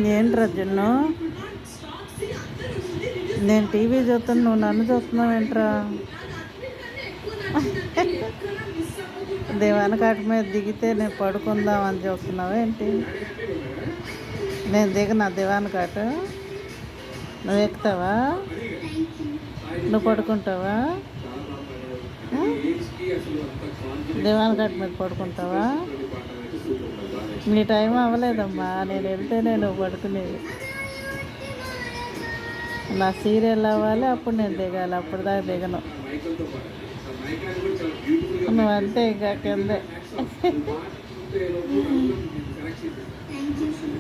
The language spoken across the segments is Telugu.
ఏంట్రా జున్ను, నేను టీవీ చూస్తాను, నువ్వు నన్ను చూస్తున్నావు ఏంట్రా? దేవానకాట మీద దిగితే నేను పడుకుందామని చూస్తున్నావా ఏంటి? నేను దిగనా దివానకాట? నువ్వు ఎక్కుతావా? నువ్వు పడుకుంటావా? దివానకాట మీద పడుకుంటావా? నీ టైం అవ్వలేదమ్మా, నేను వెళ్తేనే నువ్వు పడుకునేది. నా సీరియల్ అవ్వాలి, అప్పుడు నేను దిగాలి, అప్పుడు దాకా దిగను. నువ్వు అంతే ఇంకా కిందే.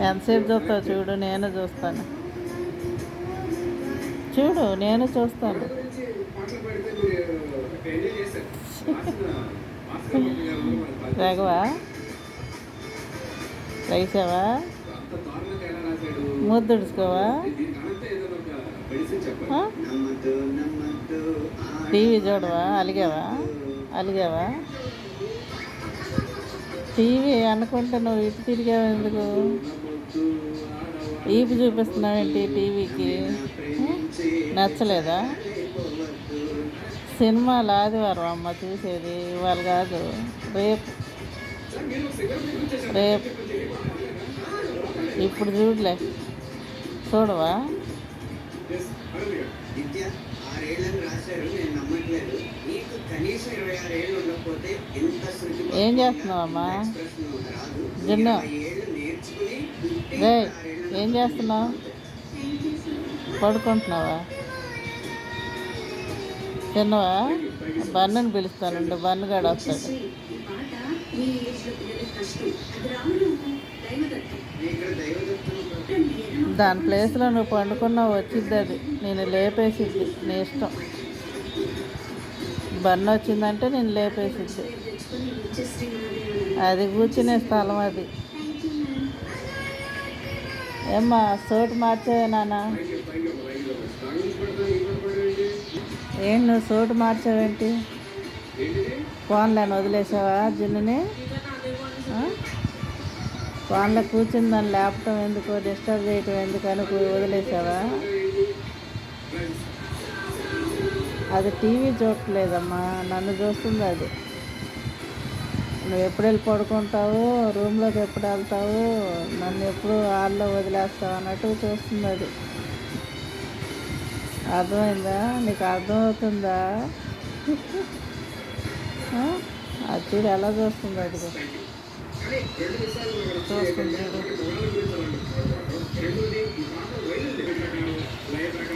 ఎంతసేపు చూస్తావు చూడు, నేను చూస్తాను. చూడు, నేను చూస్తాను. రాఘవా, రైసావా? ముద్దుడుచుకోవా? టీవీ చూడవా? అలిగావా? టీవీ అనుకుంటే నువ్వు ఇటు తిరిగావు ఎందుకు? ఈపు చూపిస్తున్నావేంటి టీవీకి? నచ్చలేదా? సినిమాలు ఆదివారం అమ్మ చూసేది, ఇవాళ కాదు, రేపు. ఇప్పుడు చూడలే, చూడవా? ఏం చేస్తున్నావమ్మా జున్ను? రే, ఏం చేస్తున్నావు? పడుకుంటున్నావా? తిన్నవా? బన్నుని పిలుస్తానండి, బన్ను గడ వస్తాడు. దాని ప్లేస్లో నువ్వు పండుకున్నావు, వచ్చిద్ది అది, నేను లేపేసిద్ది, నీ ఇష్టం. బన్ను వచ్చిందంటే నేను లేపేసిద్ది. అది కూర్చునే స్థలం అది. ఏమ్మా, సోటు మార్చావే నాన్న? ఏం నువ్వు సోటు మార్చావేంటి? ఫోన్లను వదిలేసావా జున్నుని? ఫోన్లో కూర్చుందని లేపటం ఎందుకు, డిస్టర్బ్ చేయటం ఎందుకని వదిలేసావా? అది టీవీ చూడట్లేదమ్మా, నన్ను చూస్తుంది అది. నువ్వు ఎప్పుడు వెళ్ళి పడుకుంటావు, రూమ్లోకి ఎప్పుడు వెళ్తావు, నన్ను ఎప్పుడు హాల్లో వదిలేస్తావు అన్నట్టు చూస్తుంది అది. అర్థమైందా? నీకు అర్థమవుతుందా? అది చూడు ఎలా చూస్తుంది, అది చూస్తుంది.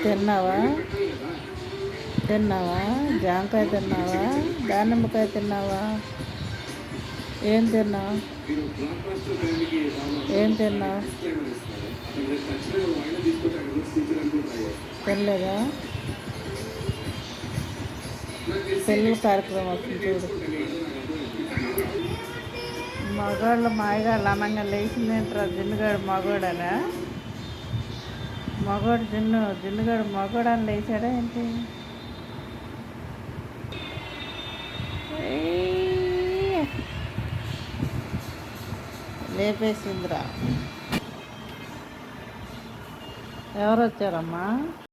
తిన్నావా? జామకాయ తిన్నావా? దానిమ్మకాయ తిన్నావా? ఏం తిన్నావు? తినలేదా? పెళ్ళి కార్యక్రమం వస్తుంది చూడు. మగవాళ్ళు మాయగాళ్ళు అనంగా లేచిందేంట్రా? జున్నుగాడు మగవాడనా? జున్నుగాడు మగవాడని లేచాడా ఏంటి? లేపేసిందిరా. ఎవరు వచ్చారమ్మా?